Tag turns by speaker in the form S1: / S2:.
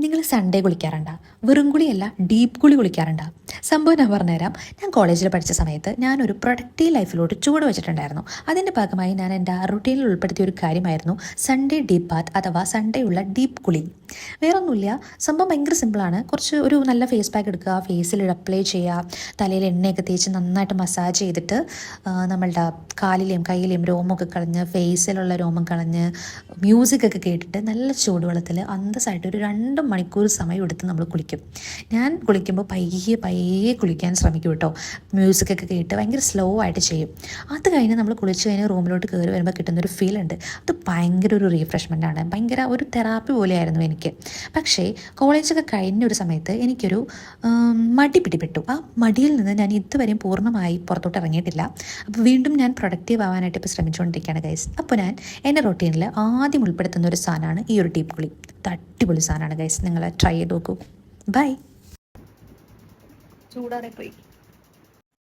S1: നിങ്ങൾ സൺഡേ കുളിക്കാറുണ്ടോ? വെറും കുളിയല്ല, ഡീപ്പ് കുളി കുളിക്കാറുണ്ടോ? സംഭവം ഞാൻ പറഞ്ഞുതരാം. ഞാൻ കോളേജിൽ പഠിച്ച സമയത്ത് ഞാനൊരു പ്രൊഡക്റ്റീവ് ലൈഫിലോട്ട് ചുവട് വെച്ചിട്ടുണ്ടായിരുന്നു. അതിൻ്റെ ഭാഗമായി ഞാൻ എൻ്റെ റുട്ടീനിൽ ഉൾപ്പെടുത്തിയ ഒരു കാര്യമായിരുന്നു സൺഡേ ഡീപ്പ് ബാത്ത് അഥവാ സൺഡേ ഉള്ള ഡീപ്പ് കുളി. വേറൊന്നുമില്ല, സംഭവം ഭയങ്കര സിമ്പിളാണ്. കുറച്ച് ഒരു നല്ല ഫേസ് പാക്ക് എടുക്കുക, ഫേസിൽ അപ്ലൈ ചെയ്യുക, തലയിൽ എണ്ണയൊക്കെ തേച്ച് നന്നായിട്ട് മസാജ് ചെയ്തിട്ട് നമ്മളുടെ കാലിലെയും കയ്യിലെയും രോമമൊക്കെ കളഞ്ഞ് ഫേസിലുള്ള രോമം കളഞ്ഞ് മ്യൂസിക്കൊക്കെ കേട്ടിട്ട് നല്ല ചൂടുവെള്ളത്തിൽ അന്തസ്സായിട്ട് ഒരു 2 മണിക്കൂർ സമയം എടുത്ത് നമ്മൾ കുളിക്കും. ഞാൻ കുളിക്കുമ്പോൾ പയ്യെ പയ്യെ കുളിക്കാൻ ശ്രമിക്കും കേട്ടോ. മ്യൂസിക്കൊക്കെ കേട്ട് ഭയങ്കര സ്ലോ ആയിട്ട് ചെയ്യും. അത് കഴിഞ്ഞ് നമ്മൾ കുളിച്ച് കഴിഞ്ഞ് റൂമിലോട്ട് കയറി വരുമ്പോൾ കിട്ടുന്നൊരു ഫീൽ ഉണ്ട്. അത് ഭയങ്കര ഒരു റീഫ്രഷ്മെൻ്റാണ്, ഭയങ്കര ഒരു തെറാപ്പി പോലെയായിരുന്നു എനിക്ക്. പക്ഷേ കോളേജൊക്കെ കഴിഞ്ഞ ഒരു സമയത്ത് എനിക്കൊരു മടി പിടിപെട്ടു. ആ മടിയിൽ നിന്ന് ഞാൻ ഇതുവരെയും പൂർണ്ണമായി പുറത്തോട്ട് ഇറങ്ങിയിട്ടില്ല. അപ്പോൾ വീണ്ടും ഞാൻ പ്രൊഡക്റ്റീവ് ആവാനായിട്ട് ഇപ്പോൾ ശ്രമിച്ചുകൊണ്ടിരിക്കുകയാണ് ഗൈസ്. അപ്പോൾ ഞാൻ എൻ്റെ റൊട്ടീനിൽ ആദ്യം ഉൾപ്പെടുത്തുന്ന ഒരു സാധനമാണ് ഈ ഒരു ഡീപ്പ് കുളി. അടിപൊളി സാധനമാണ് ഗൈസ്, നിങ്ങൾ ട്രൈ ചെയ്ത് നോക്കൂ. ബൈ. ചൂടാറെ പോയി.